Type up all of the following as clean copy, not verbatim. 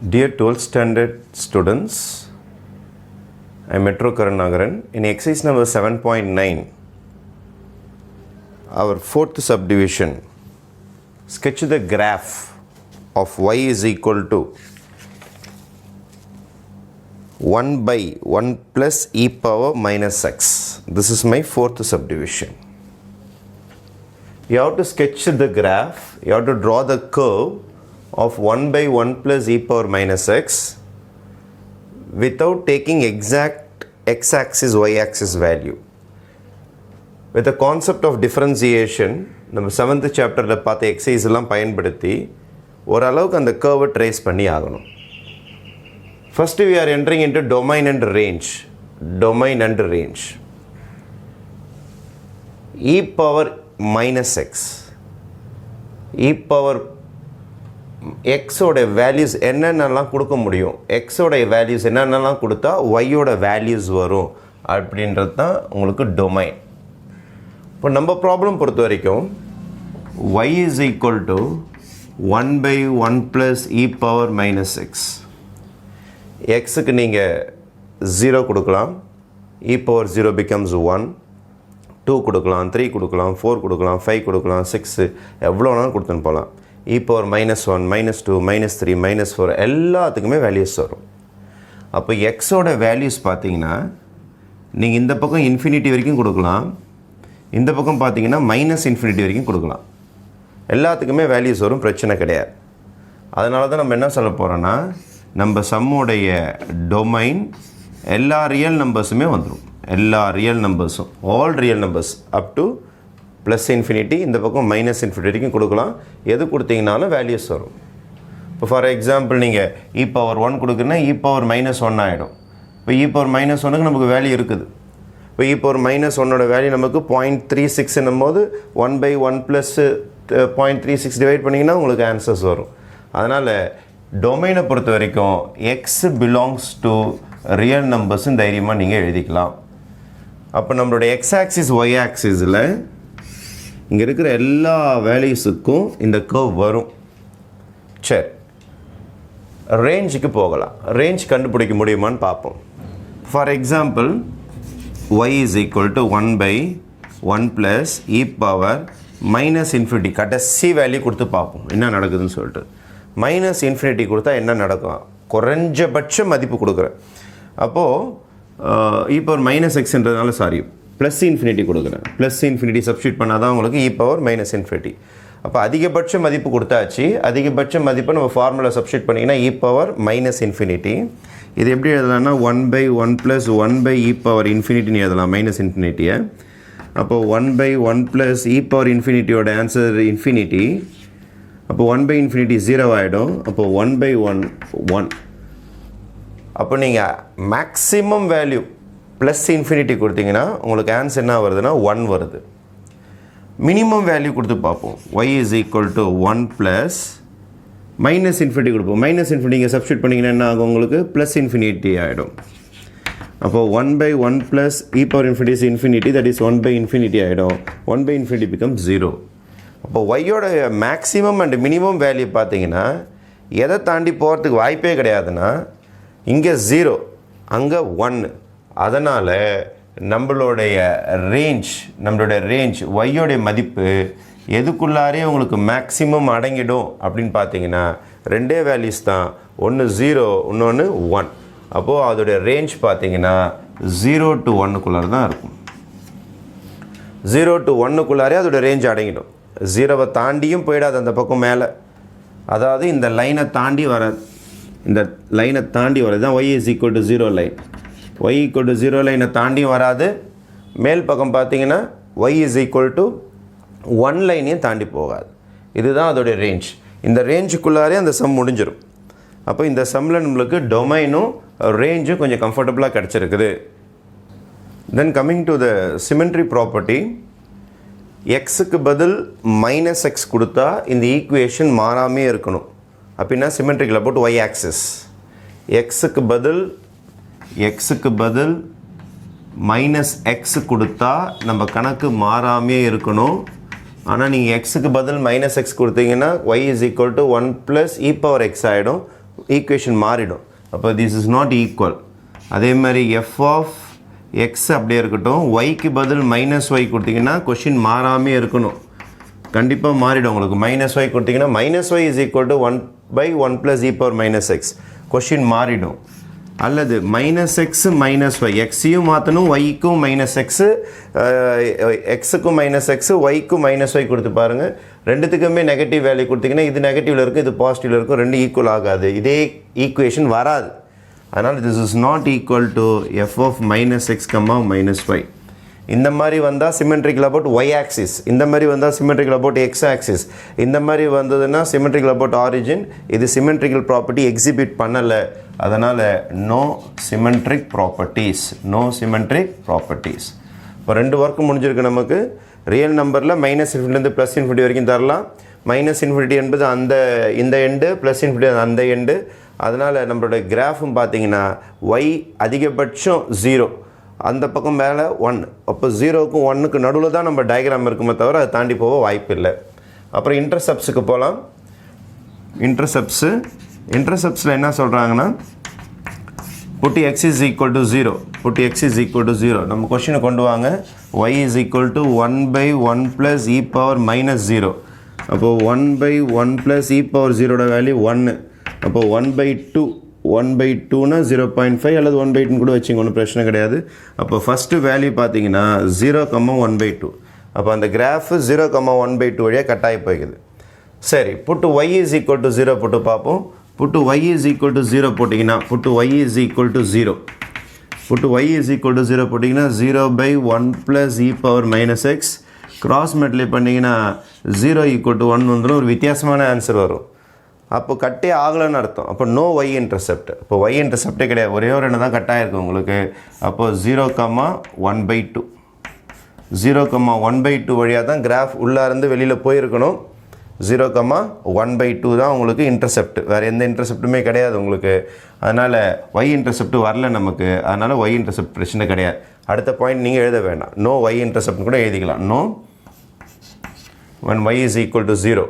Dear 12th standard students, I am Metro Karunagaran. In exercise number 7.9, our fourth subdivision, sketch the graph of y is equal to 1 by 1 plus e power minus x. This is my fourth subdivision. You have to sketch the graph, you have to draw the curve of 1 by 1 plus e power minus x without taking exact x-axis, y-axis value. With the concept of differentiation, நம்ம 7th chapterல பார்த்த exercise எல்லாம் பயன்படுத்தி ஓரளவுக்கு அந்த curve trace பண்ணி ஆகணும். First we are entering into domain and range. Domain and range. e power minus x. e power x ஓட values என்னென்னலாம் கொடுக்க முடியும், x ஓட வேல்யூஸ் என்னென்னலாம் கொடுத்தா y ஓட வேல்யூஸ் வரும் அப்படின்றது தான் உங்களுக்கு டொமைன். இப்போ நம்ம ப்ராப்ளம் பொறுத்த வரைக்கும் y is equal to 1 by 1 plus e power minus x. xக்கு நீங்கள் 0 கொடுக்கலாம், e power 0 becomes 1, 2 கொடுக்கலாம், 3 கொடுக்கலாம், 4 கொடுக்கலாம், 5 கொடுக்கலாம், 6 எவ்வளோ வேணாலும் கொடுத்துன்னு போகலாம். e power minus 1, minus 2, minus 3, minus 4 எல்லாத்துக்குமே வேல்யூஸ் வரும். அப்போ எக்ஸோட வேல்யூஸ் பார்த்தீங்கன்னா நீங்கள் இந்த பக்கம் இன்ஃபினிட்டி வரைக்கும் கொடுக்கலாம், இந்த பக்கம் பார்த்தீங்கன்னா மைனஸ் இன்ஃபினிட்டி வரைக்கும் கொடுக்கலாம். எல்லாத்துக்குமே வேல்யூஸ் வரும், பிரச்சனை கிடையாது. அதனால தான் நம்ம என்ன சொல்ல போகிறோன்னா, நம்ம சம்முடைய டொமைன் எல்லா ரியல் நம்பர்ஸுமே வந்துடும். எல்லா ரியல் நம்பர்ஸும், all real numbers up to plus infinity, இந்த பக்கம் மைனஸ் இன்ஃபினிட்டி வரைக்கும் கொடுக்கலாம். எது கொடுத்தீங்கனாலும் வேல்யூஸ் வரும். இப்போ ஃபார் எக்ஸாம்பிள் நீங்கள் e power 1 கொடுக்குறீங்கன்னா e power minus 1 ஆகிடும். இப்போ e பவர் மைனஸ் 1க்கு நமக்கு வேல்யூ இருக்குது. இப்போ e பவர் மைனஸ் 1ஓட வேல்யூ நமக்கு 0.36 என்னும் போது 1 by 1 ப்ளஸ் 0.36 டிவைட் பண்ணிங்கன்னா உங்களுக்கு ஆன்சர்ஸ் வரும். அதனால் டொமைனை பொறுத்த வரைக்கும் எக்ஸ் பிலாங்ஸ் டு ரியல் நம்பர்ஸ்ன்னு தைரியமாக நீங்கள் எழுதிக்கலாம். அப்போ நம்மளுடைய எக்ஸ் ஆக்சிஸ் ஒய் ஆக்சிஸில் இங்கே இருக்கிற எல்லா வேல்யூஸுக்கும் இந்த கர்வ் வரும். சரி, ரேஞ்சுக்கு போகலாம். ரேஞ்ச் கண்டுபிடிக்க முடியுமான்னு பார்ப்போம். For example y is equal to 1 by 1 plus e power minus infinity, கடைசி வேல்யூ கொடுத்து பார்ப்போம் என்ன நடக்குதுன்னு சொல்லிட்டு. மைனஸ் இன்ஃபினிட்டி கொடுத்தா என்ன நடக்கும், குறைஞ்சபட்ச மதிப்பு கொடுக்குறேன். அப்போது e பவர் மைனஸ் எக்ஸ்ன்றதுனால சாரி ப்ளஸ் இன்ஃபினிட்டி கொடுக்குறேன். ப்ளஸ் இன்ஃபினிட்டி சப்ஸ்டியூட் பண்ணால் தான் உங்களுக்கு e பவர் மைனஸ் இன்ஃபினிட்டி. அப்போ அதிகபட்ச மதிப்பு கொடுத்தாச்சு. அதிகபட்ச மதிப்பை நம்ம ஃபார்முலா சப்ஸ்டியூட் பண்ணிங்கன்னா e பவர் மைனஸ் இன்ஃபினிட்டி. இது எப்படி எழுதலாம்னா 1 by 1 plus 1 by e power இன்ஃபினிட்டின்னு எழுதலாம், மைனஸ் இன்ஃபினிட்டியை. அப்போது 1 by 1 plus e பவர் இன்ஃபினிட்டியோட ஆன்சர் இன்ஃபினிட்டி. அப்போ 1 by இன்ஃபினிட்டி 0 ஆகிடும். அப்போது 1 by 1 1. அப்போ நீங்கள் மேக்ஸிமம் வேல்யூ ப்ளஸ் இன்ஃபினிட்டி கொடுத்தீங்கன்னா உங்களுக்கு ஆன்சர் என்ன வருதுன்னா 1 வருது. மினிமம் வேல்யூ கொடுத்து பார்ப்போம். y is equal to 1 plus minus infinity கொடுப்போம். மைனஸ் இன்ஃபினிட்டி இங்கே சப்ஸ்டியூட் பண்ணிங்கன்னா என்ன ஆகும், உங்களுக்கு ப்ளஸ் இன்ஃபினிட்டி ஆகிடும். அப்போது 1 by 1 plus e power infinity is infinity, that is 1 by infinity ஆகிடும். 1 by infinity becomes 0. அப்போ ஒய்யோட மேக்ஸிமம் அண்ட் மினிமம் வேல்யூ பார்த்தீங்கன்னா எதை தாண்டி போகிறதுக்கு வாய்ப்பே கிடையாதுன்னா இங்கே 0, அங்கே 1. அதனால் நம்மளுடைய ரேஞ்ச் ஒய்யோடைய மதிப்பு எதுக்குள்ளாரே உங்களுக்கு மேக்ஸிமம் அடங்கிடும் அப்படின்னு பார்த்தீங்கன்னா ரெண்டே வேல்யூஸ் தான், ஒன்று 0, இன்னொன்று 1. அப்போது அதோடைய ரேஞ்ச் பார்த்தீங்கன்னா 0 to 1க்குள்ளார தான் இருக்கும். 0 to 1க்குள்ளாரே அதோடைய ரேஞ்ச் அடங்கிடும். 0வை தாண்டியும் போயிடாது அந்த பக்கம் மேலே. அதாவது இந்த லைனை தாண்டி வராது, இந்த லைனை தாண்டி வர்றது தான் y is equal to 0 line. y equal to 0 லைனை தாண்டியும் வராது. மேல் பக்கம் பார்த்தீங்கன்னா y is equal to 1 லைனையும் தாண்டி போகாது. இதுதான் அதோடைய ரேஞ்ச். இந்த ரேஞ்சுக்குள்ளாரே அந்த சம் முடிஞ்சிடும். அப்போ இந்த சம்மில் நம்மளுக்கு டொமைனும் ரேஞ்சும் கொஞ்சம் கம்ஃபர்டபுளாக கிடச்சிருக்குது. Then coming to the symmetry property, எக்ஸுக்கு பதில் மைனஸ் எக்ஸ் கொடுத்தா இந்த ஈக்குவேஷன் மாறாமே இருக்கணும். அப்படின்னா சிமெட்ரிக்கில் போட்டு ஒய் ஆக்சிஸ் எக்ஸுக்கு பதில் மைனஸ் எக்ஸ் கொடுத்தா நம்ம கணக்கு மாறாமே இருக்கணும். ஆனால் நீங்கள் எக்ஸுக்கு பதில் மைனஸ் எக்ஸ் கொடுத்தீங்கன்னா y is equal to 1 plus e power x ஆகிடும். ஈக்குவேஷன் மாறிடும். அப்போ திஸ் இஸ் நாட் ஈக்குவல். அதே மாதிரி எஃப் ஆஃப் எக்ஸ் அப்படியே இருக்கட்டும், ஒய்க்கு பதில் மைனஸ் ஒய் கொடுத்தீங்கன்னா கொஷின் மாறாமே இருக்கணும். கண்டிப்பாக மாறிடும் உங்களுக்கு. மைனஸ் ஒய் கொடுத்தீங்கன்னா minus y is equal to 1/1 + e power minus x, question மாறிடும். அல்லது மைனஸ் எக்ஸு மைனஸ் ஒய், எக்ஸையும் மாற்றணும், ஒய்க்கும் மைனஸ் எக்ஸு, எக்ஸுக்கும் மைனஸ் எக்ஸு, ஒய்க்கும் மைனஸ் ஒய் கொடுத்து பாருங்கள். ரெண்டுத்துக்குமே நெகட்டிவ் வேல்யூ கொடுத்தீங்கன்னா இது நெகட்டிவில் இருக்கும், இது பாசிட்டிவில் இருக்கும், ரெண்டு ஈக்குவல் ஆகாது, இதே ஈக்குவேஷன் வராது. அதனால் this is not equal to f of minus x comma minus y. இந்த மாதிரி வந்தால் சிமெட்ரிக்கல் அபவுட் ஒய் ஆக்சிஸ், இந்த மாதிரி வந்தால் சிமெட்ரிக்கல் அபவுட் எக்ஸ் ஆக்சிஸ், இந்த மாதிரி வந்ததுன்னா சிமெட்ரிக்கல் அபவுட் ஆரிஜின். இது சிமெட்ரிக்கல் ப்ராப்பர்ட்டி எக்ஸிபிட் பண்ணலை, அதனால் no symmetric properties, no symmetric properties. இப்போ ரெண்டு ஒர்க்கு முடிஞ்சிருக்கு நமக்கு. ரியல் நம்பரில் -∞ ப்ளஸ் இன்ஃபினிட்டி வரைக்கும் தரலாம். -∞ என்பது அந்த இந்த எண்டு, ப்ளஸ் இன்ஃபினிட்டி அந்த எண்டு. அதனால் நம்மளோட கிராஃபும் பார்த்தீங்கன்னா ஒய் அதிகபட்சம் 0, அந்த பக்கம் மேலே 1. அப்போ 0க்கும் 1க்கு நடுவில் தான் நம்ம டயக்ராம் இருக்குமே தவிர அதை தாண்டி போக வாய்ப்பு இல்லை. அப்புறம் இன்டர்செப்ட்ஸுக்கு போகலாம். இன்டர்செப்ட்ஸில் என்ன சொல்கிறாங்கன்னா put x is equal to 0, put x is equal to 0. நம்ம கொஷினை கொண்டு வாங்க. y is equal to 1/1 + e power minus 0. அப்போது 1/1 + e பவர் 0ஓட வேல்யூ 1. அப்போது 1/2னா 0.5 அல்லது 1/2 கூட வச்சுங்க, ஒன்றும் பிரச்சனை கிடையாது. அப்போ ஃபஸ்ட்டு வேல்யூ பார்த்தீங்கன்னா 0,1/2. அப்போ அந்த கிராஃபு 0,1/2 வழியாக கட்டாயி போய்க்குது. சரி, புட்டு y is equal to 0 போட்டு பார்ப்போம். புட்டு y is equal to 0 போட்டிங்கன்னா புட்டு y is equal to 0. Puttu y is equal to 0 போட்டிங்கன்னா 0/1 + e power minus X. Cross multiply பண்ணிங்கன்னா 0 = 1 வந்துடும். ஒரு வித்தியாசமான ஆன்சர் வரும். அப்போ கட்டே ஆகலைன்னு அர்த்தம். அப்போ நோ ஒய் இன்டர்செப்ட். இப்போ ஒய் இன்டர்செப்டே கிடையாது, ஒரே ஒரு ரெண்டு தான் கட்டாயிருக்கும் உங்களுக்கு. அப்போது 0,1/2, 0,1/2 வழியாக தான் கிராஃப் உள்ளாருந்து வெளியில் போயிருக்கணும். 0,1/2 தான் உங்களுக்கு இன்டர்செப்ட், வேறு எந்த இன்டர்செப்ட்டுமே கிடையாது உங்களுக்கு. அதனால் ஒய் இன்டர்செப்ட் வரல நமக்கு, அதனால் ஒய் இன்டர்செப்ட் பிரச்சனை கிடையாது. அடுத்த பாயிண்ட் நீங்கள் எழுத வேண்டாம், நோ ஒய் இன்டர்செப்ட் கூட எழுதிக்கலாம். No when y is equal to 0,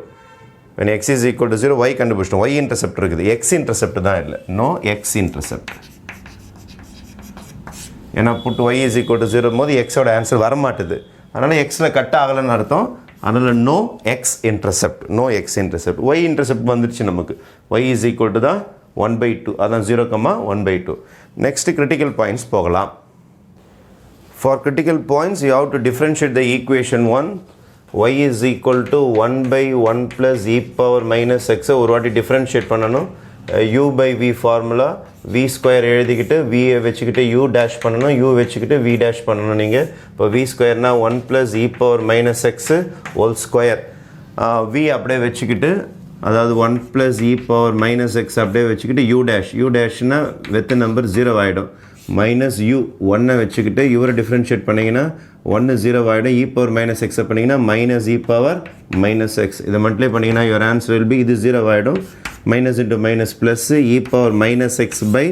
when x is equal to 0, y கண்டுபிடிச்சிட்டோம். y இன்டர்செப்ட் இருக்குது, x இன்டர்செப்ட் தான் இல்லை. No x intercept. ஏன்னா put y is equal to 0 போது எக்ஸோட ஆன்சர் வரமாட்டுது, அதனால் எக்ஸில் கட் ஆகலைன்னு அர்த்தம். அதனால் no x intercept, no x intercept. Y intercept வந்துடுச்சு நமக்கு. y is equal to தான் 1/2, அதான் 0,1/2. நெக்ஸ்ட்டு கிரிட்டிக்கல் பாயிண்ட்ஸ் போகலாம். For critical points you have to differentiate the equation 1. y is equal to 1/1 + e power minus எக்ஸை ஒரு வாட்டி differentiate பண்ணணும். u/v formula, v² எழுதிக்கிட்டு v வச்சுக்கிட்டு u டேஷ் பண்ணணும், u வச்சுக்கிட்டு v டேஷ் பண்ணணும் நீங்கள். இப்போ v²னா 1 + e power minus x whole square. v அப்படியே வச்சுக்கிட்டு, அதாவது 1 + e பவர் மைனஸ் எக்ஸ் அப்படியே வச்சுக்கிட்டு u டேஷ்னா வெத்து நம்பர் 0 ஆகிடும். மைனஸ் u 1 வச்சுக்கிட்டு இவரை டிஃப்ரென்ஷியேட் பண்ணிங்கன்னா 1 0 ஆகிடும். e பவர் மைனஸ் எக்ஸை பண்ணிங்கன்னா minus e power minus x. இதை மல்டிப்ளை பண்ணிங்கன்னா யுவர் ஆன்சர் வில் பி, இது 0 ஆகிடும். Minus into minus plus e power minus x by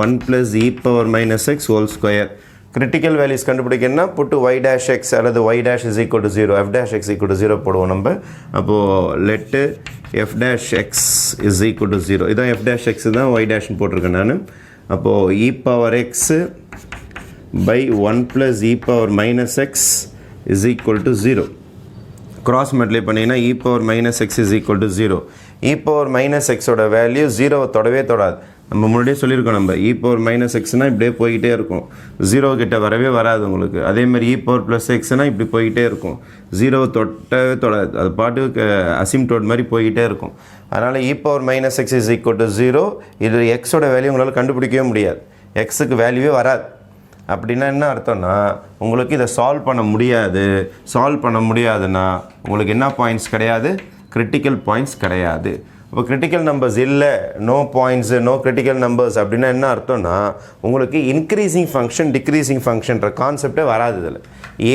1 + e power minus x whole square. Critical values கண்டுபிடிக்கணும்னா put y' x அல்லது y' is equal to 0, f' x equal to 0 போடுவோம் நம்ம. அப்போது laddu f' x is equal to 0. இதான் f' x தான் y' போட்டிருக்கேன் நான். அப்போது e power x by 1 + e power minus X is equal to 0. Cross multiply பண்ணிங்கன்னா e power minus X is equal to 0. e power minus எக்ஸோட value 0 தொடவே தொடாது. நம்ம முன்னாடியே சொல்லியிருக்கோம், நம்ம e பவர் மைனஸ் எக்ஸ்னால் இப்படியே போய்கிட்டே இருக்கும், 0 கிட்ட வரவே வராது உங்களுக்கு. அதேமாதிரி e பவர் ப்ளஸ் எக்ஸ்னால் இப்படி போய்கிட்டே இருக்கும், 0 தொட்டவே தொடாது, அது பாட்டுக்கு அசிம்டோட் மாதிரி போய்கிட்டே இருக்கும். அதனால் e power minus X is equal to 0. இது எக்ஸோட வேல்யூ உங்களால் கண்டுபிடிக்கவே முடியாது, எக்ஸுக்கு வேல்யூவே வராது. அப்படின்னா என்ன அர்த்தம்னா உங்களுக்கு இதை சால்வ் பண்ண முடியாது. சால்வ் பண்ண முடியாதுன்னா உங்களுக்கு என்ன பாயிண்ட்ஸ் கிடையாது, கிரிட்டிக்கல் பாயிண்ட்ஸ் கிடையாது. இப்போ கிரிட்டிக்கல் நம்பர்ஸ் இல்லை, no points, no critical numbers அப்படின்னா என்ன அர்த்தம்னா உங்களுக்கு இன்க்ரீஸிங் ஃபங்க்ஷன் டிக்ரீஸிங் ஃபங்க்ஷன்ற கான்செப்டே வராது. இதில்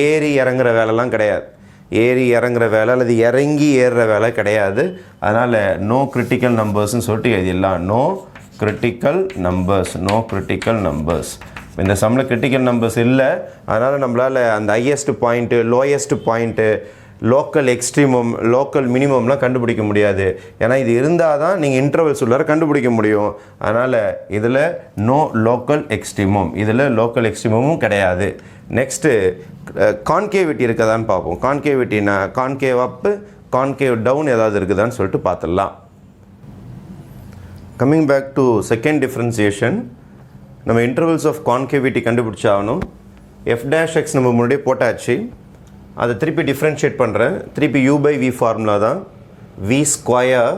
ஏறி இறங்குற வேலைலாம் கிடையாது, ஏறி இறங்குற வேலை அல்லது இறங்கி ஏறுற வேலை கிடையாது. அதனால் நோ கிரிட்டிக்கல் நம்பர்ஸ்ன்னு சொல்லிட்டு எழுதிடலாம். No critical numbers, no critical numbers. இந்த சம்மில் கிரிட்டிக்கல் நம்பர்ஸ் இல்லை, அதனால் நம்மளால் அந்த highest point, lowest point, local extremum local மினிமம்லாம் கண்டுபிடிக்க முடியாது. ஏன்னா இது இருந்தால் தான் நீங்கள் இன்டர்வல்ஸ் உள்ளார கண்டுபிடிக்க முடியும். அதனால் இதில் நோ லோக்கல் எக்ஸ்ட்ரீமம், இதில் லோக்கல் எக்ஸ்ட்ரீமமும் கிடையாது. நெக்ஸ்ட்டு கான்கேவிட்டி இருக்குதான்னு பார்ப்போம். கான்கேவிட்டினா கான்கேவ் அப்பு கான்கேவ் டவுன் ஏதாவது இருக்குதான்னு சொல்லிட்டு பார்த்துடலாம். Coming back to second differentiation, நம்ம இன்டர்வல்ஸ் ஆஃப் கான்கேவிட்டி கண்டுபிடிச்சாகணும். f' நம்ம முன்னாடியே போட்டாச்சு. அதை திருப்பி டிஃப்ரென்ஷியேட் பண்ணுறேன். திருப்பி u/v ஃபார்முலா தான். v ஸ்கொயர்,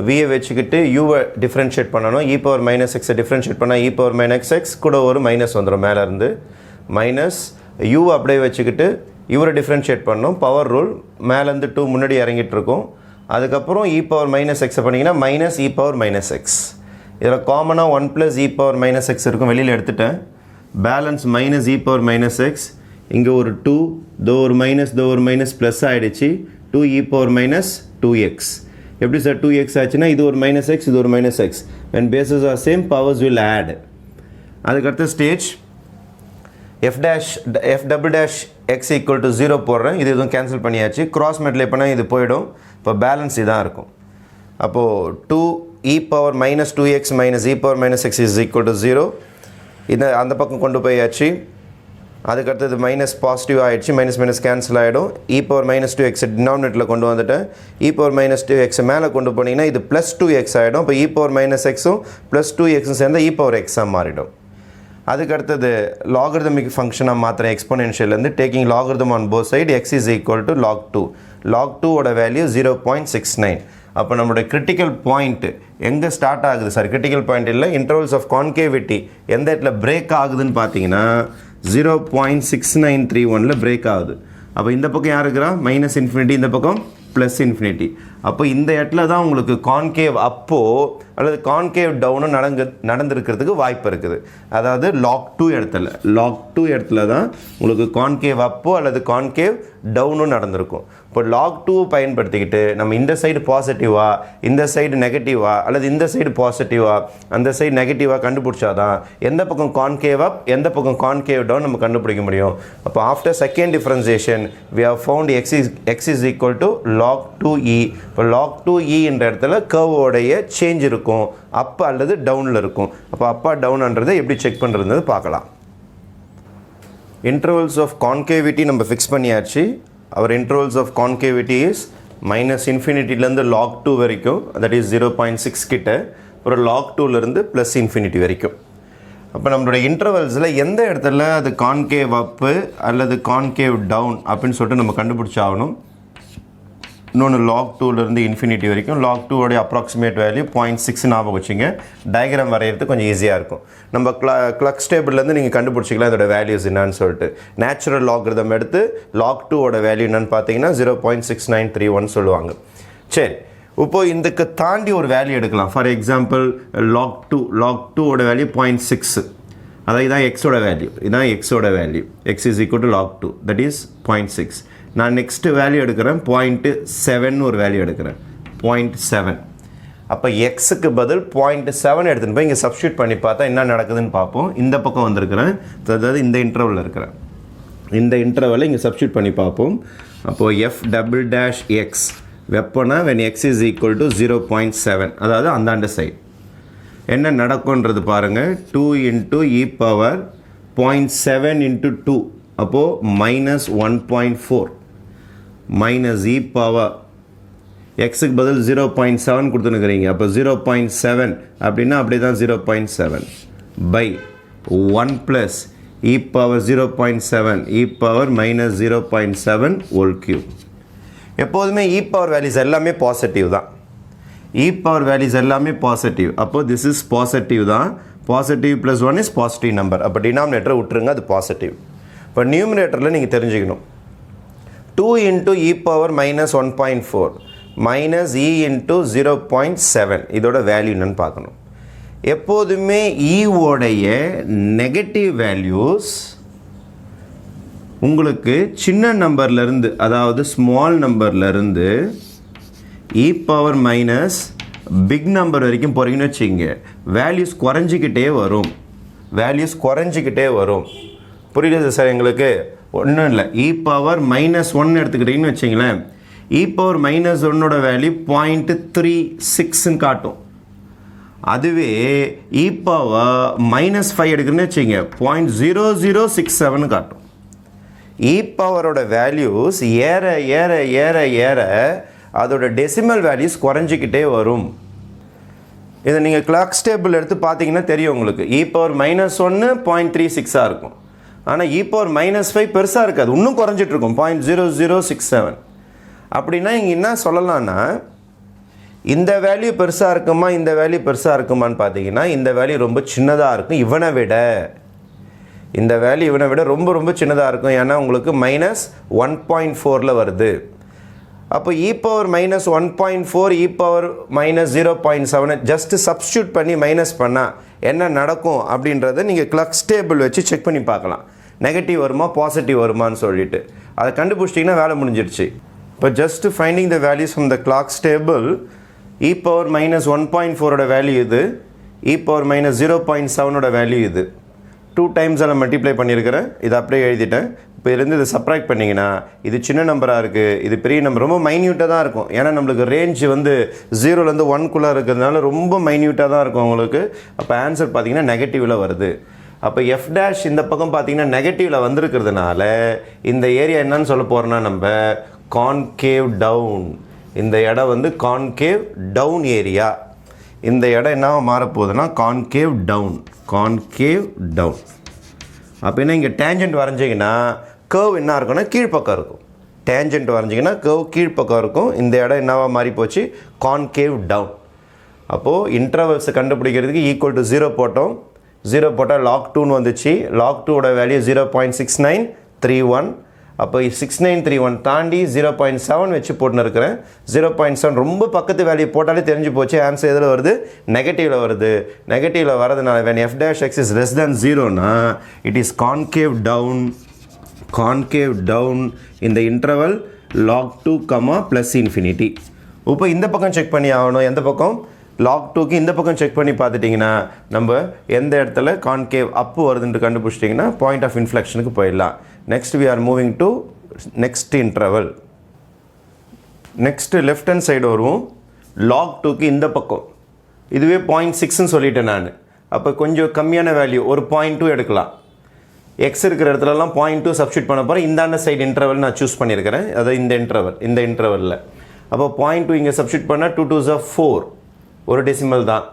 வியை வச்சுக்கிட்டு யூவை டிஃப்ரென்ஷியேட் பண்ணணும். e⁻⁻x டிஃப்ரென்ஷியேட் பண்ணால் e⁻⁻x கூட ஒரு மைனஸ் வந்துடும் மேலேருந்து. மைனஸ் u அப்படியே வச்சுக்கிட்டு இவரை டிஃப்ரென்ஷியேட் பண்ணணும். பவர் ரூல் மேலேருந்து 2 முன்னாடி இறங்கிட்டு இருக்கும். அதுக்கப்புறம் e⁻⁻x பண்ணிங்கன்னா மைனஸ் e⁻⁻x. இதில் காமனாக 1 + e⁻⁻x இருக்கும், வெளியில் எடுத்துட்டேன். பேலன்ஸ் மைனஸ் e⁻⁻x, இங்கே ஒரு 2, ஒரு மைனஸ் ப்ளஸ் ஆகிடுச்சு. 2e⁻⁻2x. எப்படி சார் 2x ஆச்சுன்னா இது ஒரு -x, இது ஒரு -x. when bases are same, powers will add. அதுக்கடுத்த ஸ்டேஜ் f'(x) = 0 போடுறேன். இது எதுவும் கேன்சல் பண்ணியாச்சு. கிராஸ் மெட்ல பண்ணால் இது போயிடும். இப்போ பேலன்ஸ் இதான் இருக்கும். அப்போது 2e⁻⁻2x - e⁻⁻x = 0. இந்த அந்த பக்கம் கொண்டு போயாச்சு. அதுக்கடுத்தது மைனஸ் பாசிட்டிவ் ஆகிடுச்சு. மைனஸ் கேன்சல் ஆகிடும். e⁻⁻2x டினாமினேட்டரில் கொண்டு வந்துட்டேன். e⁻⁻2x மேலே கொண்டு போனீங்கன்னா இது +2x ஆகிடும். இப்போ e⁻⁻xம் +2xம் சேர்ந்தால் e⁻x மாறிடும். அதுக்கடுத்தது லாகரிதமிக் ஃபங்க்ஷனாக மாத்திரம் எக்ஸ்போனென்ஷியல்லேருந்து taking logarithm on both side x = log2. log2 ஓட வேல்யூ 0.69. அப்போ நம்மளுடைய கிரிட்டிக்கல் பாயிண்ட் எங்கே ஸ்டார்ட் ஆகுது சார்? கிரிட்டிக்கல் பாயிண்ட் இல்லை, இன்டர்வல்ஸ் ஆஃப் கான்கேவிட்டி எந்த இடத்துல பிரேக் ஆகுதுன்னு பார்த்தீங்கன்னா 0.6931 பிரேக் ஆகுது. அப்போ இந்த பக்கம் யார் இருக்கிறா? -∞, இந்த பக்கம் +∞. அப்போ இந்த இடத்துல தான் உங்களுக்கு கான்கேவ் அப்போ அல்லது கான்கேவ் டவுனும் நடந்திருக்கிறதுக்கு வாய்ப்பு இருக்குது. அதாவது log2 இடத்துல தான் உங்களுக்கு கான்கேவ் அப்போ அல்லது கான்கேவ் டவுனும் நடந்திருக்கும். இப்போ log2 பயன்படுத்திக்கிட்டு நம்ம இந்த சைடு பாசிட்டிவா, இந்த சைடு நெகட்டிவா, அல்லது இந்த சைடு பாசிட்டிவா, அந்த சைடு நெகட்டிவாக கண்டுபிடிச்சாதான் எந்த பக்கம் கான்கேவ் அப் எந்த பக்கம் கான்கேவ் டவுன் நம்ம கண்டுபிடிக்க முடியும். அப்போ after second differentiation we have found x is equal to log2e. இப்போ log2e என்ற இடத்துல கர்வோடைய சேஞ்ச் இருக்கும், அப் அல்லது டவுனில் இருக்கும். அப்போ அப்பா டவுன்ன்றதை எப்படி செக் பண்ணுறது பார்க்கலாம். இன்டர்வல்ஸ் ஆஃப் கான்கேவிட்டி நம்ம ஃபிக்ஸ் பண்ணியாச்சு. Our intervals of concavity is -∞ log2 வரைக்கும், தட் இஸ் 0.6 கிட்ட, அப்புறம் log2 +∞ வரைக்கும். அப்போ நம்மளுடைய இன்டர்வல்ஸில் எந்த இடத்துல அது கான்கேவ் அப்பு அல்லது கான்கேவ் டவுன் அப்படின்னு சொல்லிட்டு நம்ம கண்டுபிடிச்சாகணும். இன்னொன்று log2 வரைக்கும். log2 உடைய அப்ராக்சிமேட் வேல்யூ 0.6 ஞாபகம் வச்சுங்க. டயக்ராம் வரைகிறது கொஞ்சம் ஈஸியாக இருக்கும். நம்ம க்ளக்ஸ் டேபிள்லேருந்து நீங்கள் கண்டுபிடிச்சிக்கலாம் இதோட வேல்யூஸ் என்னன்னு சொல்லிட்டு. நேச்சுரல் லாகரிதம் எடுத்து log2 வேல்யூ என்னன்னு பார்த்தீங்கன்னா 0.6931 சொல்லுவாங்க. சரி, இப்போ இதுக்கு தாண்டி ஒரு வேல்யூ எடுக்கலாம். For example log2 value 0.6. அதாவது இதான் எக்ஸோட வேல்யூ, இதுதான் எக்ஸோட value. x is equal to log2, that is 0.6. நான் நெக்ஸ்ட்டு வேல்யூ எடுக்கிறேன் 0.7 ஒரு வேல்யூ எடுக்கிறேன் 0.7. அப்போ எக்ஸுக்கு பதில் 0.7 எடுத்துன்னு போய் இங்கே சப்ஸ்டியூட் பண்ணி பார்த்தா என்ன நடக்குதுன்னு பார்ப்போம். இந்த பக்கம் வந்திருக்கிறேன், அதாவது இந்த இன்டர்வலில் இருக்கிறேன். இந்த இன்டர்வலை இங்கே சப்ஸ்டியூட் பண்ணி பார்ப்போம். அப்போது f'(x) வெப்பனா when x is equal to 0.7, அதாவது அந்தாண்ட சைடு என்ன நடக்கும்ன்றது பாருங்கள். 2 × e power 0.7 × 2, அப்போது -1.4 மைனஸ் e பவர் எக்ஸுக்கு பதில் 0.7 கொடுத்துனுக்கிறீங்க. அப்போ 0.7 அப்படின்னா அப்படியே தான் 0.7 by 1 + e power 0.7 e power -0.7 whole cube. எப்போதுமே e பவர் வேல்யூஸ் எல்லாமே பாசிட்டிவ் தான். e பவர் வேல்யூஸ் எல்லாமே பாசிட்டிவ். அப்போ திஸ் இஸ் பாசிட்டிவ் தான். Positive +1 is positive number. அப்போ டினாமினேட்டரை விட்டுருங்க, அது பாசிட்டிவ். இப்போ நியூமினேட்டரில் நீங்கள் தெரிஞ்சுக்கணும். 2 × e பவர் -1.4 மைனஸ் e × 0.7 இதோட வேல்யூ என்னன்னு பார்க்கணும். எப்போதுமே ஈவோடைய நெகட்டிவ் வேல்யூஸ் உங்களுக்கு சின்ன நம்பர்லேருந்து, அதாவது ஸ்மால் நம்பர்லேருந்து e power minus big number வரைக்கும் போகிறீங்கன்னு வச்சுங்க, வேல்யூஸ் குறைஞ்சிக்கிட்டே வரும். புரியுது சார் எங்களுக்கு? ஒன்றும் இல்லை, இ பவர் மைனஸ் ஒன் எடுத்துக்கிட்டிங்கன்னு வச்சிங்களேன், இ பவர் மைனஸ் ஒன்னோட வேல்யூ 0.36ன்னு காட்டும். அதுவே இ பவர் மைனஸ் 5 எடுக்குன்னு வச்சிங்க 0.0067 காட்டும். இ பவரோட வேல்யூஸ் ஏற ஏற ஏற ஏற அதோட டெசிமல் வேல்யூஸ் குறைஞ்சிக்கிட்டே வரும். இதை நீங்கள் கிளாக்ஸ் டேபிள் எடுத்து பார்த்தீங்கன்னா தெரியும் உங்களுக்கு. இ பவர் மைனஸ் ஒன்று 0.36 இருக்கும். ஆனால் இ பவர் மைனஸ் 5 பெருசாக இருக்காது, இன்னும் குறைஞ்சிட்ருக்கும் 0.0067. அப்படின்னா இங்கே என்ன சொல்லலாம்னா, இந்த வேல்யூ பெருசாக இருக்குமா இந்த வேல்யூ பெருசாக இருக்குமான்னு பார்த்தீங்கன்னா இந்த வேல்யூ ரொம்ப சின்னதாக இருக்கும் இவனை விட. இந்த வேல்யூ இவனை விட ரொம்ப ரொம்ப சின்னதாக இருக்கும். ஏன்னா உங்களுக்கு -1.4 வருது. அப்போ இ பவர் மைனஸ் 1.4 இ பவர் மைனஸ் 0.7 ஜஸ்ட் சப்ஸ்டியூட் பண்ணி மைனஸ் பண்ணால் என்ன நடக்கும் அப்படின்றத நீங்கள் கிளக்ஸ் டேபிள் வச்சு செக் பண்ணி பார்க்கலாம். நெகட்டிவ் வருமா பாசிட்டிவ் வருமானு சொல்லிட்டு அதை கண்டுபிடிச்சிட்டிங்கன்னா வேலை முடிஞ்சிடுச்சு. இப்போ just finding the values from the clocks table, e power minus 1.4ஓட வேல்யூ இது, இ பவர் மைனஸ் 0.7ஓட வேல்யூ இது. 2 டைம்ஸ் நான் மல்டிப்ளை பண்ணியிருக்கிறேன், இதை அப்படியே எழுதிட்டேன். இப்போ இருந்து இதை சப்ராக்ட் பண்ணிங்கன்னா இது சின்ன நம்பராக இருக்குது, இது பெரிய நம்பர், ரொம்ப மைன்யூட்டாக தான் இருக்கும். ஏன்னா நம்மளுக்கு ரேஞ்ச் வந்து 0லேருந்து 1க்குள்ளே இருக்கிறதுனால ரொம்ப மைன்யூட்டாக தான் இருக்கும் உங்களுக்கு. அப்போ ஆன்சர் பார்த்தீங்கன்னா நெகட்டிவில் வருது. அப்போ எஃப் டேஷ் இந்த பக்கம் பார்த்தீங்கன்னா நெகட்டிவில் வந்திருக்கிறதுனால இந்த ஏரியா என்னன்னு சொல்ல போகிறோன்னா நம்ம கான்கேவ் டவுன். இந்த இடம் வந்து கான்கேவ் டவுன் ஏரியா. இந்த இடம் என்ன மாறப்போகுதுன்னா கான்கேவ் டவுன், கான்கேவ் டவுன். அப்படின்னா இங்கே டேஞ்சன்ட் வரைஞ்சிங்கன்னா கர்வ் என்ன இருக்குன்னா கீழ்ப்பக்கம் இருக்கும். டேஞ்சன்ட் வரைஞ்சிங்கன்னா கர்வ் கீழ்ப்பக்கம் இருக்கும். இந்த இடம் என்னவா மாறி போச்சு, கான்கேவ் டவுன். அப்போது இன்டர்வல்ஸை கண்டுபிடிக்கிறதுக்கு ஈக்குவல் டு 0 போட்டோம். 0 போட்டால் log 2ன்னு வந்துச்சு. log 2ஓட வேல்யூ 0.6931. அப்போ 6931 தாண்டி 0.7 வச்சு போட்டுன்னு இருக்கிறேன். 0.7 ரொம்ப பக்கத்து வேல்யூ போட்டாலே தெரிஞ்சு போச்சு ஆன்சர் எதில் வருது, நெகட்டிவில் வருது. நெகட்டிவில் வரதுனால when f dash x is less than 0னா it is concave down, concave down in the interval log 2, plus infinity. இப்போ இந்த பக்கம் செக் பண்ணி ஆகணும். எந்த பக்கம், log 2க்கு இந்த பக்கம் செக் பண்ணி பார்த்துட்டிங்கன்னா நம்ம எந்த இடத்துல கான்கேவ் அப்பு வருதுன்னு கண்டுபிடிச்சிட்டிங்கன்னா பாயிண்ட் ஆஃப் இன்ஃப்ளெக்ஷனுக்கு போயிடலாம். Next we are moving to next interval. Next left hand side வருவோம். log 2க்கு இந்த பக்கம் இதுவே 0.6ன்னு சொல்லிட்டேன் நான். அப்போ கொஞ்சம் கம்மியான வேல்யூ ஒரு 0.2 எடுக்கலாம். எக்ஸ் இருக்கிற இடத்துலலாம் 0.2 சப்ஸ்டியூட் பண்ண போகிறேன். இந்தாண்ட சைடு இன்டர்வல் நான் சூஸ் பண்ணியிருக்கிறேன், அதாவது இந்த இன்டர்வலில். அப்போ 0.2 இங்கே சப்ஸ்டியூட் பண்ணால் 2 2s are 4, ஒரு டெசிமல் தான்.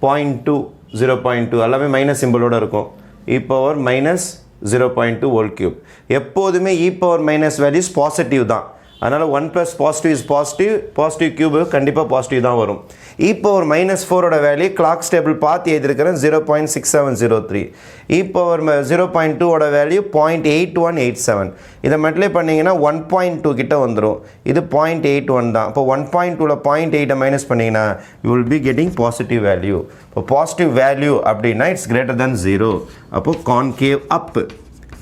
0.2 0.2 எல்லாமே மைனஸ் சிம்பிளோடு இருக்கும். E power minus 0.2 whole cube. எப்போதுமே e power minus values positive தான். அதனால் 1 + positive is positive, positive cube கண்டிப்பாக பாசிட்டிவ் தான் வரும். இ பவர் மைனஸ் 4ஓட வேல்யூ கிளாக் ஸ்டேபிள் பார்த்து எழுதிருக்கிறேன் 0.6703. E power 0.2ஓட value 0.8187. இதை மல்டிப்ளை பண்ணிங்கன்னா 1.2 கிட்ட வந்துடும். இது 0.81 தான். இப்போ 1.2ல் 0.8 மைனஸ் பண்ணிங்கன்னா you will be getting positive value. இப்போ பாசிட்டிவ் வேல்யூ அப்படின்னா இட்ஸ் கிரேட்டர் தேன் 0. அப்போது கான்கேவ் அப்,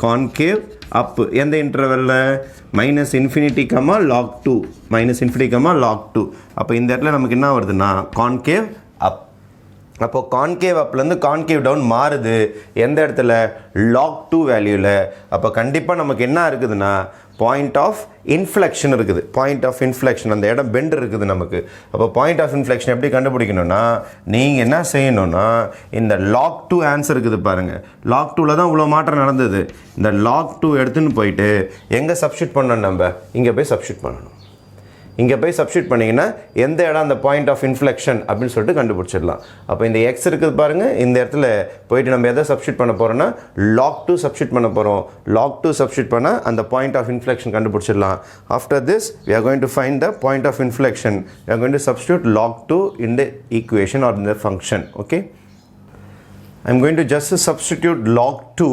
கான்கேவ் அப் எந்த இன்டர்வலில் minus infinity log 2, minus infinity log 2. அப்போ இந்த இடத்துல நமக்கு என்ன வருதுன்னா கான்கேவ் அப். அப்போது கான்கேவ் அப்லேருந்து கான்கேவ் டவுன் மாறுது எந்த இடத்துல, log 2 வேல்யூவில். அப்போ கண்டிப்பாக நமக்கு என்ன இருக்குதுன்னா பாயிண்ட் ஆஃப் இன்ஃப்ளெக்ஷன் இருக்குது. பாயிண்ட் ஆஃப் இன்ஃப்ளெக்ஷன் அந்த இடம் பெண்ட் இருக்குது நமக்கு. அப்போ பாயிண்ட் ஆஃப் இன்ஃப்ளெக்ஷன் எப்படி கண்டுபிடிக்கணும்னா நீங்கள் என்ன செய்யணும்னா இந்த log 2 ஆன்சர் இருக்குது பாருங்கள். log 2ல் தான் இவ்வளோ மாற்றம் நடந்தது. இந்த log 2 எடுத்துன்னு போயிட்டு எங்கே சப்ஸ்டியூட் பண்ணணும், நம்ம இங்கே போய் சப்ஸ்டியூட் பண்ணணும். இங்கே போய் சப்ஸ்டியூட் பண்ணிங்கன்னா எந்த இடம் அந்த பாயிண்ட் ஆஃப் இன்ஃப்ளெக்ஷன் அப்படின்னு சொல்லிட்டு கண்டுபிடிச்சிடலாம். அப்போ இந்த எக்ஸ் இருக்குது பாருங்கள், இந்த இடத்துல போயிட்டு நம்ம எதை சப்ஸ்டியூட் பண்ண போகிறோம்னா log 2 சப்ஸ்டியூட் பண்ண போகிறோம். log 2 சப்ஸ்டியூட் பண்ணால் அந்த பாயிண்ட் ஆஃப் இன்ஃப்ளெக்ஷன் கண்டுபிடிச்சிடலாம். After this we are going to find the point of inflection. We are going to substitute log 2 in the equation or in the function. Okay, I am going to just substitute log 2.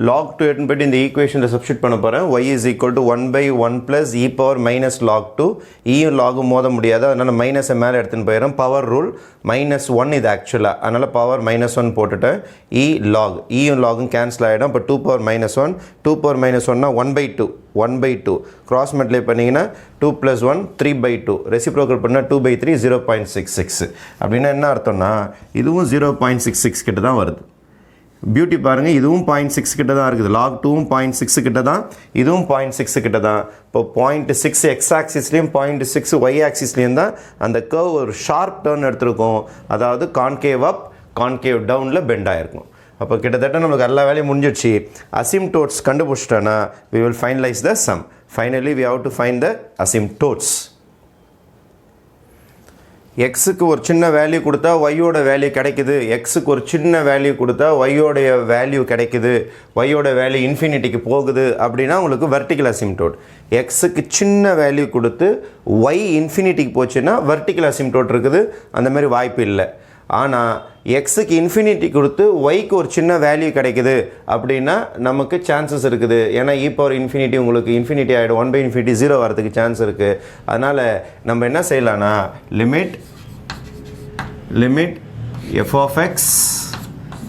log 2 எடுத்துன்னு போய்ட்டு இந்த ஈக்குவேஷனில் substitute பண்ண போகிறேன். y is equal to 1/1 plus e power minus log 2. ஈயும் லாகும் மோத முடியாது, அதனால் மைனஸை மேலே எடுத்துன்னு போயிடும். பவர் ரூல் -1 இது ஆக்சுவலாக, அதனால் பவர் -1 போட்டுட்டேன். e log, ஈயும் லாகும் கேன்சல் ஆகிடும். இப்போ 2 power -1, 2 power -1னா 1/2 கிராஸ் மல்டிப்ளை பண்ணிங்கன்னா 2 + 1 3/2, ரெசிப்ரோக்கல் பண்ணால் 2/3 0.66. அப்படின்னா என்ன அர்த்தம்னா இதுவும் 0.66 கிட்ட தான் வருது. பியூட்டி பாருங்கள், இதுவும் 0.6 கிட்ட தான் இருக்குது. log 2ம் 0.6 கிட்ட தான், இதுவும் 0.6 கிட்ட தான். இப்போ 0.6 எக்ஸ் ஆக்சிஸ்லேயும் 0.6 ஒய் ஆக்சிஸ்லேயும் தான் அந்த கர்வ் ஒரு ஷார்ப் டர்ன் எடுத்துருக்கோம். அதாவது கான்கேவ் அப் கான்கேவ் டவுனில் பெண்ட் ஆகிருக்கும். அப்போ கிட்டத்தட்ட நமக்கு எல்லா வேலையும் முடிஞ்சிடுச்சு. அசிம்டோட்ஸ் கண்டுபிடிச்சிட்டோன்னா we will finalize the sum. Finally we have to find the asymptotes. எக்ஸுக்கு ஒரு சின்ன வேல்யூ கொடுத்தா ஒய்யோட வேல்யூ கிடைக்குது, எக்ஸுக்கு ஒரு சின்ன வேல்யூ கொடுத்தா ஒய்யோடைய வேல்யூ கிடைக்குது, ஒய்யோட வேல்யூ இன்ஃபினிட்டிக்கு போகுது அப்படின்னா உங்களுக்கு வெர்டிக்கல் அசிம்டோட். எக்ஸுக்கு சின்ன வேல்யூ கொடுத்து ஒய் இன்ஃபினிட்டிக்கு போச்சுன்னா வெர்டிக்கல் அசிம்டோட் இருக்குது, அந்த மாதிரி வாய்ப்பு இல்லை. ஆனால் எக்ஸுக்கு இன்ஃபினிட்டி கொடுத்து ஒய்க்கு ஒரு சின்ன வேல்யூ கிடைக்குது அப்படின்னா நமக்கு சான்சஸ் இருக்குது. ஏன்னா பவர் இன்ஃபினிட்டி உங்களுக்கு இன்ஃபினிட்டி ஆகிடும், 1/∞ 0 வரதுக்கு சான்ஸ் இருக்குது. அதனால் நம்ம என்ன செய்யலாம்னா limit f of x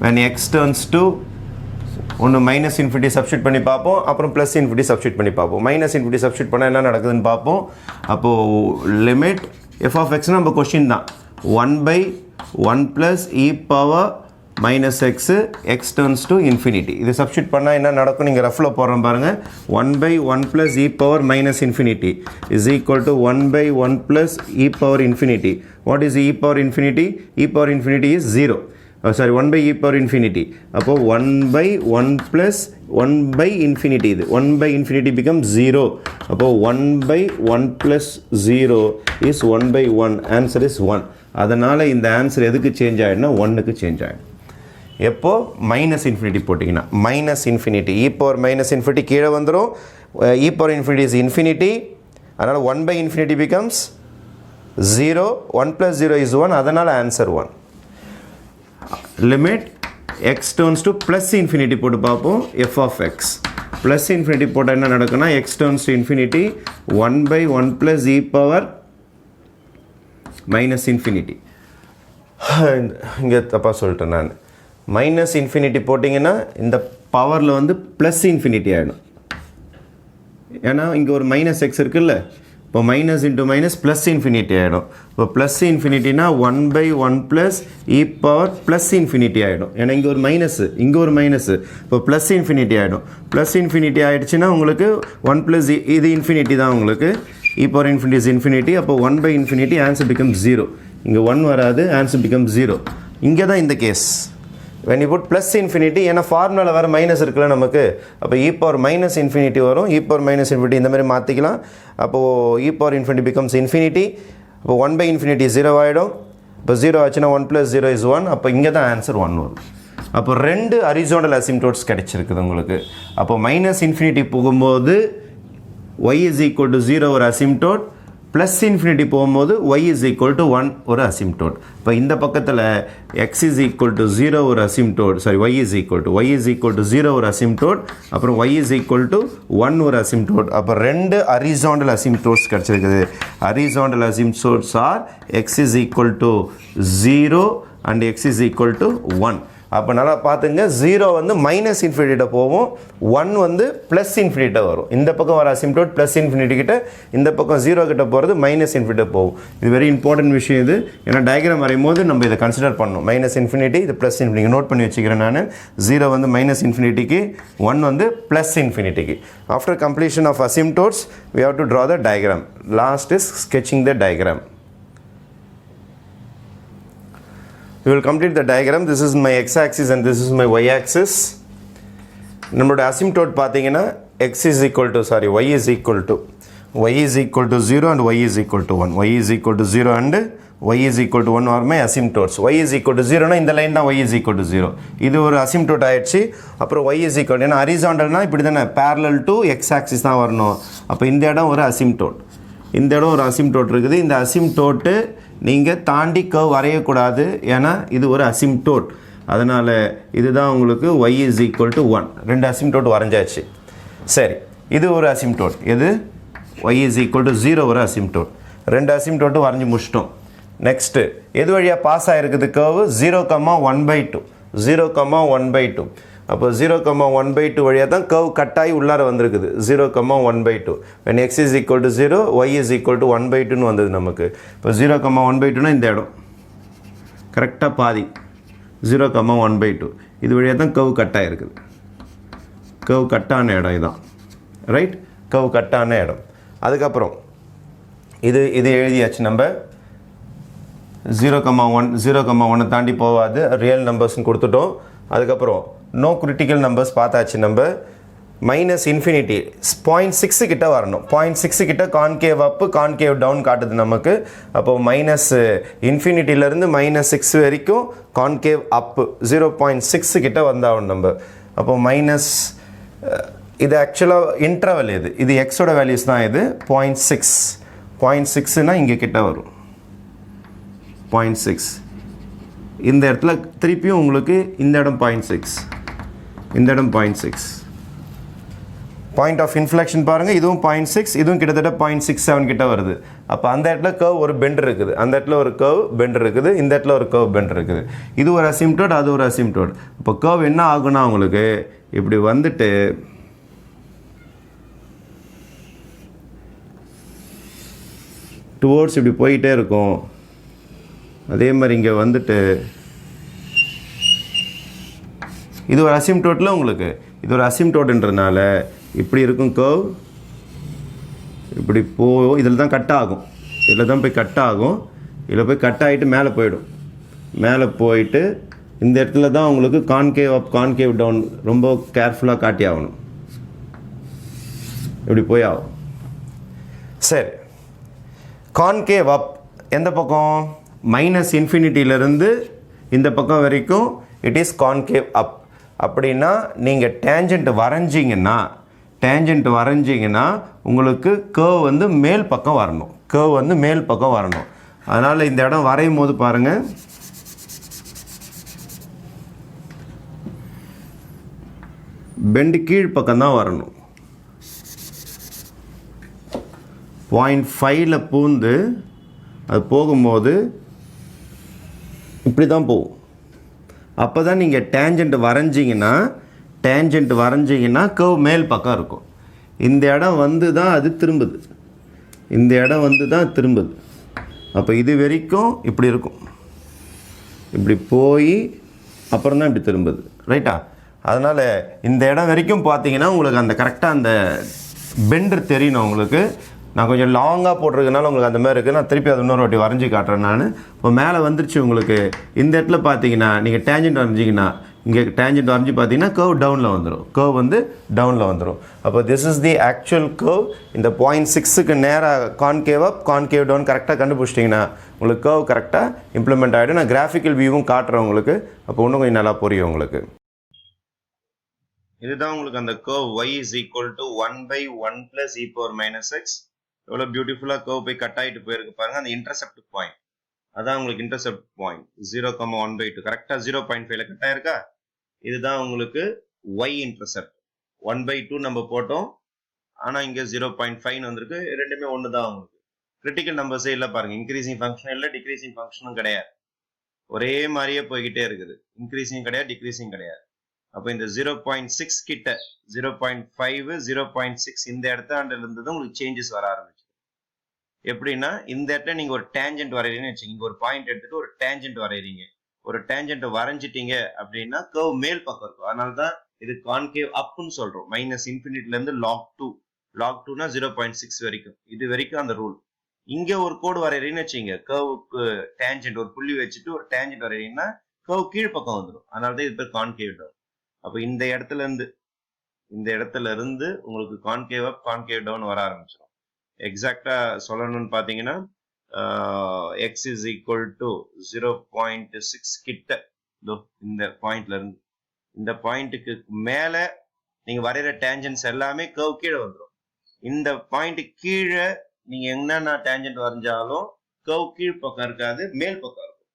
when x turns to ஒன்று -∞ சப்ஸ்டியூட் பண்ணி பார்ப்போம், அப்புறம் +∞ சப்ஸ்டியூட் பண்ணி பார்ப்போம். -∞ சப்ஸ்டியூட் பண்ணால் என்ன நடக்குதுன்னு பார்ப்போம். அப்போது லிமிட் f of x நம்ம கொஸ்டின் தான் 1/1 + e power -x x turns to infinity. இது சப்ஸ்டியூட் பண்ணால் என்ன நடக்கும் நீங்கள் ரஃபில் போடுறோம் பாருங்கள். 1/1 + e power -infinity is equal to 1/1 + e power infinity. What is e power infinity? E power infinity is 0. 1/e power infinity. அப்போ 1/1 + 1/∞ இது 1/∞ becomes 0. அப்போ 1/1 + 0 is 1/1. Answer is 1. அதனால் இந்த ஆன்சர் எதுக்கு சேஞ்ச் ஆகிடும்னா 1க்கு சேஞ்ச் ஆகிடும். எப்போ -∞ போட்டிங்கன்னா -∞ e power -∞ கீழே வந்துடும். e power infinity is infinity. அதனால் 1/∞ becomes 0. 1 + 0 is 1. அதனால் answer 1. Limit x turns to +∞ போட்டு பார்ப்போம். f of x +∞ போட்டால் என்ன நடக்குன்னா x turns to infinity 1/1 + e power -∞. இங்கே தப்பாக சொல்லிட்டேன் நான். -∞ போட்டிங்கன்னா இந்த பவரில் வந்து +∞ ஆகிடும். ஏன்னா இங்கே ஒரு -x இருக்குல்ல, இப்போ மைனஸ் இன்ட்டு மைனஸ் +∞ ஆகிடும். இப்போ +∞ 1/1 + e power +∞ ஆகிடும். ஏன்னா இங்கே ஒரு மைனஸு, இங்கே ஒரு மைனஸு, இப்போ +∞ ஆகிடும். +∞ ஆகிடுச்சுன்னா உங்களுக்கு 1 + இது இன்ஃபினிட்டி தான் உங்களுக்கு. e power infinity is infinity. அப்போ 1/∞ ஆன்சர் becomes 0. இங்கே 1 வராது, ஆன்சர் becomes 0. இங்கே தான் இந்த கேஸ் when you put +∞, ஏன்னா ஃபார்முலாவில் வேறு மைனஸ் இருக்குல்ல நமக்கு. அப்போ e power -∞ வரும். e power -∞ இந்த மாதிரி மாற்றிக்கலாம். அப்போது e power infinity becomes infinity. அப்போ 1/∞ 0 ஆகிடும். இப்போ 0 ஆச்சுன்னா 1 + 0 is 1. அப்போ இங்கே தான் ஆன்சர் 1 வரும். அப்போ 2 ஹரிசாண்டல் அசிம்டோட்ஸ் கிடைச்சிருக்குது உங்களுக்கு. அப்போ -∞ போகும்போது y is equal to 0 ஒரு அசிம்டோட், +∞ போகும்போது y is equal to 1 ஒரு அசிம்டோட். இப்போ இந்த பக்கத்தில் x is equal to 0 ஒரு asymptote, y is equal to 0 ஒரு அசிம்டோட், அப்புறம் y is equal to 1 ஒரு அசிம்டோட். அப்போ 2 ஹரிசாண்டல் அசிம்டோட்ஸ் கிடச்சிருக்குது. Horizontal asymptotes are x is equal to 0 and x is equal to 1. அப்போ நல்லா பார்த்துங்க, 0 வந்து -∞ போகும், 1 வந்து +∞ வரும். இந்த பக்கம் வர அசிம்டோட் +∞ கிட்ட, இந்த பக்கம் 0 கிட்ட போகிறது -∞ போகும். இது வெரி இம்பார்ட்டன்ட் விஷயம் இது. ஏன்னா டயக்ராம் வரையும் போது நம்ம இதை கன்சிடர் பண்ணணும். -∞ இது +∞. நோட் பண்ணி வச்சுக்கிறேன் நான். 0 வந்து -∞க்கு, 1 வந்து +∞க்கு. After completion of asymptotes we have to draw the diagram. Last is sketching the diagram. We will complete the diagram. This is my x-axis and this is my y-axis. நம்மளோட asymptote பார்த்தீங்கன்னா y is equal to 0 and y is equal to 1. y is equal to 0 and y is equal to 1 are my asymptotes. y is equal to 0 னா இந்த line தான் y is equal to 0. இது ஒரு asymptote ஆயிடுச்சு. அப்புறம் y is equal to, ஏன்னா ஹரிசாண்டல்னா இப்படி தானே parallel to x-axis தான் வரணும். அப்போ இந்த இடம் ஒரு asymptote, இந்த இடம் ஒரு அசிம்டோட் இருக்குது. இந்த அசிம்டோட்டு நீங்கள் தாண்டி கர்வ் வரையக்கூடாது, ஏன்னா இது ஒரு அசிம்டோட். அதனால் இதுதான் உங்களுக்கு y is equal to 1. 2 asymptote வரைஞ்சாச்சு. சரி, இது ஒரு அசிம்டோட். எது? y is equal to 0 ஒரு அசிம்டோட். 2 அசிம்டோட்டு வரைஞ்சி முடிச்சிட்டோம். நெக்ஸ்ட்டு எது வழியாக பாஸ் ஆகிருக்குது கர்வ்? 0,1/2. 0,1/2. அப்போ 0,1/2 வழியாக தான் கர்வ் கட்டாகி உள்ளார வந்திருக்குது. 0,1/2. when x is equal to 0, y is equal to 1/2ன்னு வந்தது நமக்கு. இப்போ 0,1/2னா இந்த இடம் கரெக்டாக பாதி. 0,1/2 இது வழியாக தான் கர்வ் கட் ஆகிருக்குது. கர்வ் கட்டான இடம் இதான், ரைட்? கர்வ் கட்டான இடம். அதுக்கப்புறம் இது எழுதியாச்சு. நம்ம 0,1 தாண்டி போகாது, ரியல் நம்பர்ஸ்ன்னு கொடுத்துட்டோம். அதுக்கப்புறம் நோ கிரிட்டிக்கல் நம்பர்ஸ் பார்த்தாச்சு. நம்ம மைனஸ் இன்ஃபினிட்டி 0.6 கிட்ட வரணும். 0.6 கிட்ட கான்கேவ் அப்பு கான்கேவ் டவுன் காட்டுது நமக்கு. அப்போது மைனஸ் இன்ஃபினிட்டிலேருந்து -6 வரைக்கும் கான்கேவ் அப்பு 0.6 கிட்ட வந்தாகணும் நம்ம. அப்போது மைனஸ் இது ஆக்சுவலாக இன்டர்வல், இது எக்ஸோட வேல்யூஸ் தான். இது 0.6னா இங்கே கிட்ட வரும் 0.6. இந்த இடத்துல திருப்பியும் உங்களுக்கு இந்த இடம் 0.6, இந்த இடம் 0.6. பாயிண்ட் ஆஃப் இன்ஃப்ளெக்ஷன் பாருங்கள், இதுவும் 0.6, இதுவும் கிட்டத்தட்ட 0.67 கிட்ட வருது. அப்போ அந்த இடத்துல கர்வ் ஒரு பெண்ட் இருக்குது, அந்த இடத்துல ஒரு கர்வ் பெண்ட் இருக்குது, இந்த இடத்துல ஒரு கர்வ் பெண்ட் இருக்குது. இது ஒரு அசிம்டோட், அது ஒரு அசிம்டோட். இப்போ கர்வ் என்ன ஆகுனா உங்களுக்கு இப்படி வந்துட்டு டுவோர்ட்ஸ் இப்படி போயிட்டே இருக்கும். அதே மாதிரி இங்கே வந்துட்டு இது ஒரு அசிம்டோட்டில் உங்களுக்கு இது ஒரு அசிம்டோட்ன்றதுனால இப்படி இருக்கும் கர்வ், இப்படி இதில் தான் கட் ஆகும், இதில் தான் போய் கட் ஆகும். இதில் போய் கட் ஆகிட்டு மேலே போயிடும். மேலே போயிட்டு இந்த இடத்துல தான் உங்களுக்கு கான்கேவ் அப் கான்கேவ் டவுன் ரொம்ப கேர்ஃபுல்லாக காட்டி ஆகணும். இப்படி போய் ஆகும். சரி, கான்கேவ் அப் எந்த பக்கம்? மைனஸ் இன்ஃபினிட்டியிலேருந்து இந்த பக்கம் வரைக்கும் இட் இஸ் கான்கேவ் அப். அப்படின்னா நீங்கள் டேஞ்சண்ட் வரைஞ்சிங்கன்னா உங்களுக்கு கர்வ் வந்து மேல் பக்கம் வரணும். அதனால் இந்த இடம் வரையும் போது பாருங்கள், பெண்டு கீழ் பக்கம் தான் வரணும். 0.5ல் பூந்து அது போகும்போது இப்படி தான் போகும். அப்போ தான் நீங்கள் டேஞ்சண்ட் வரைஞ்சிங்கன்னா கர்வ் மேல் பக்கம் இருக்கும். இந்த இடம் வந்து தான் அது திரும்புது, அப்போ இது வரைக்கும் இப்படி இருக்கும், இப்படி போய் அப்புறம் தான் இப்படி திரும்புது, ரைட்டா? அதனால் இந்த இடம் வரைக்கும் பார்த்தீங்கன்னா உங்களுக்கு அந்த கரெக்டாக அந்த பெண்டர் தெரியணும் உங்களுக்கு. நான் கொஞ்சம் லாங்காக போட்டிருக்கனால உங்களுக்கு அந்த மாதிரி இருக்குது. நான் திருப்பி அது இன்னொரு வாட்டி வரைஞ்சி காட்டுறேன் நான். இப்போ மேலே வந்துருச்சு உங்களுக்கு. இந்த இடத்துல பார்த்தீங்கன்னா நீங்கள் டேஞ்சண்ட் வரைஞ்சிங்கன்னா, இங்கே டேஞ்சண்ட் வரைஞ்சி பார்த்தீங்கன்னா கர்வ் டவுனில் வந்துடும். அப்போ this is the actual curve. இந்த 0.6க்கு நேராக கான்கேவ் அப் கான்கேவ் டவுன் கரெக்டாக கண்டுபிடிச்சிட்டிங்கன்னா உங்களுக்கு கர்வ் கரெக்டாக இம்ப்ளிமெண்ட் ஆகிடும். நான் கிராஃபிக்கல் வியூவும் காட்டுறேன் உங்களுக்கு, அப்போ இன்னும் கொஞ்சம் நல்லா புரியும் உங்களுக்கு. இதுதான் உங்களுக்கு அந்த curve y is equal to 1/1 plus e power minus x. எவ்வளோ பியூட்டிஃபுல்லாக கர்வ் போய் கட் ஆகிட்டு போயிருக்கு பாருங்கள். அந்த இன்டர்செப்ட் பாயிண்ட் அதான் உங்களுக்கு இன்டர்செப்ட் பாயிண்ட் 0,1/2 கரெக்டாக 0.5ல கட் ஆயிருக்கா. இதுதான் உங்களுக்கு y இன்டர்செப்ட். 1/2 நம்ம போட்டோம், ஆனால் இங்கே 0.5 வந்திருக்கு. ரெண்டுமே ஒன்று தான் உங்களுக்கு. கிரிட்டிக்கல் நம்பர்ஸே இல்லை பாருங்கள். இன்க்ரீசிங் ஃபங்க்ஷன் இல்லை, டிக்ரீசிங் ஃபங்க்ஷனும் கிடையாது. ஒரே மாதிரியே போய்கிட்டே இருக்குது. இன்க்ரீசிங் கிடையாது, டிக்ரீசிங் கிடையாது. அப்போ இந்த 0.6 கிட்ட 0.5 0.6 இந்த இடத்தாண்டிலிருந்து தான் உங்களுக்கு சேஞ்சஸ் வர ஆரம்பிச்சு. எப்படின்னா இந்த இடத்துல நீங்க ஒரு டேஞ்சண்ட் வரைகிறீங்கன்னு வச்சுக்கோங்க. இங்க ஒரு பாயிண்ட் எடுத்துட்டு ஒரு டேஞ்சண்ட் வரைகிறீங்க. ஒரு டேஞ்சண்ட் வரைஞ்சிட்டீங்க அப்படின்னா கர்வ் மேல் பக்கம் இருக்கும். அதனால தான் இது கான்கேவ் அப்னு சொல்றோம். மைனஸ் இன்ஃபினிட்டில இருந்து log 2னா 0.6 வரைக்கும். இது வரைக்கும் அந்த ரூல். இங்க ஒரு கோடு வரைகிறீங்கன்னு வச்சுங்க. கர்வுக்கு டேஞ்சண்ட் ஒரு புள்ளி வச்சுட்டு ஒரு டேஞ்சண்ட் வரைகிறீங்கன்னா கர்வ் கீழ் பக்கம் வந்துடும். அதனால தான் இது பேர் கான்கேவ் டவுன். அப்போ இந்த இடத்துல இருந்து உங்களுக்கு கான்கேவ் அப் கான்கேவ் டவுன் வர ஆரம்பிச்சிடும். எக்ஸாக்டா சொல்லணும்னு பார்த்தீங்கன்னா x is equal to 0.6 கிட்ட இந்த பாயிண்ட்ல இருந்து இந்த பாயிண்ட்டுக்கு மேல நீங்க வரைகிற டேஞ்சன்ஸ் எல்லாமே கர்வ் கீழே வந்துடும். இந்த பாயிண்ட் கீழே நீங்க என்னென்ன டேஞ்சன்ட் வரைஞ்சாலும் கர்வ் கீழ் பக்கம் இருக்காது, மேல் பக்கம் இருக்கும்.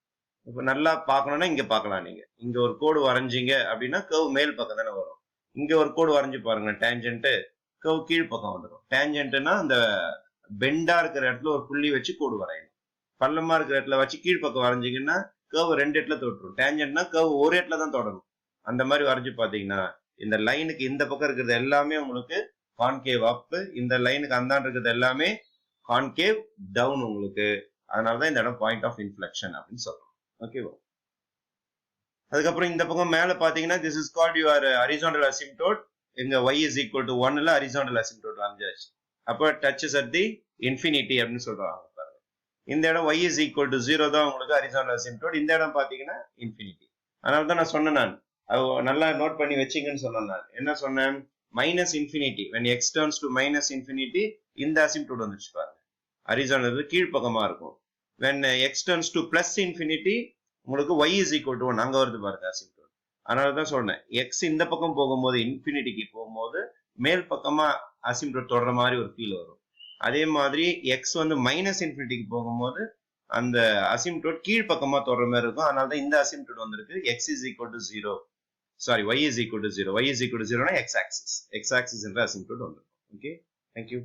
இப்போ நல்லா பார்க்கணும்னா இங்க பார்க்கலாம். நீங்க இங்க ஒரு கோடு வரைஞ்சிங்க அப்படின்னா கர்வ் மேல் பக்கம் தானே வரும். இங்க ஒரு கோடு வரைஞ்சு பாருங்க, டேஞ்சன்ட் கர்வ் கீழ் பக்கம் வந்துடும். டேஞ்சன்ட்னா அந்த பெண்டா இருக்கிற இடத்துல ஒரு புள்ளி வச்சு கோடு வரையணும். பள்ளமா இருக்கிற இடத்துல வச்சு கீழ் பக்கம் வரைஞ்சிங்கன்னா கர்வ் 2 இடத்துல தொட்டுரும். டேஞ்சன்ட்னா கர்வ் ஒரு இடத்துல தான் தொடரும். அந்த மாதிரி வரைஞ்சு பார்த்தீங்கன்னா இந்த லைனுக்கு இந்த பக்கம் இருக்கிறது எல்லாமே உங்களுக்கு கான்கேவ் அப், இந்த லைனுக்கு அந்தாண்டு இருக்கிறது எல்லாமே கான்கேவ் டவுன் உங்களுக்கு. அதனாலதான் இந்த இடம் பாயிண்ட் ஆஃப் இன்ஃப்ளெக்ஷன் அப்படின்னு சொல்றோம். ஓகேவா? அதுக்கப்புறம் இந்த பக்கம் மேல பாத்தீங்கன்னா this is called your horizontal asymptote. எங்க y is equal to 1ல ஹரிசாண்டல் அசிம்டோட் வந்தாச்சு. அப்ப டச்சஸ் அட் தி இன்ஃபினிட்டி அப்படின்னு சொல்றாங்க பாருங்க. இந்த இடம் y is equal to 0 தான் உங்களுக்கு ஹரிசாண்டல் அசிம்டோட். இந்த இடம் பாத்தீங்கன்னா இன்ஃபினிட்டி. அதனால தான் நான் சொன்னேன், நான் நல்லா நோட் பண்ணி வச்சிங்கன்னு சொன்னேன். நான் என்ன சொன்னேன், minus infinity when x turns to minus infinity இந்த அசிம்டோட் வந்துச்சு பாருங்க. ஹரிசாண்டல் கீழ்ப்பக்கமா இருக்கும். when x turns to plus infinity உங்களுக்கு y is equal to 1 அங்க வருது பாருங்க அசிம்டோட். அதனால தான் சொன்னேன், எக்ஸ் இந்த பக்கம் போகும்போது இன்ஃபினிட்டிக்கு போகும்போது மேல் பக்கமா அசிம்டோட் தொடர மாதிரி ஒரு ஃபீல் வரும். அதே மாதிரி எக்ஸ் வந்து மைனஸ் இன்ஃபினிட்டிக்கு போகும்போது அந்த அசிம்டோட் கீழ் பக்கமா தொடர மாதிரி இருக்கும். அதனால தான் இந்த அசிம்டோட் வந்திருக்கு. X is equal to 0, sorry y is equal to 0. y is equal to 0 னா x axis என்ற அசிம்டோட் வந்திருக்கும். Okay, thank you.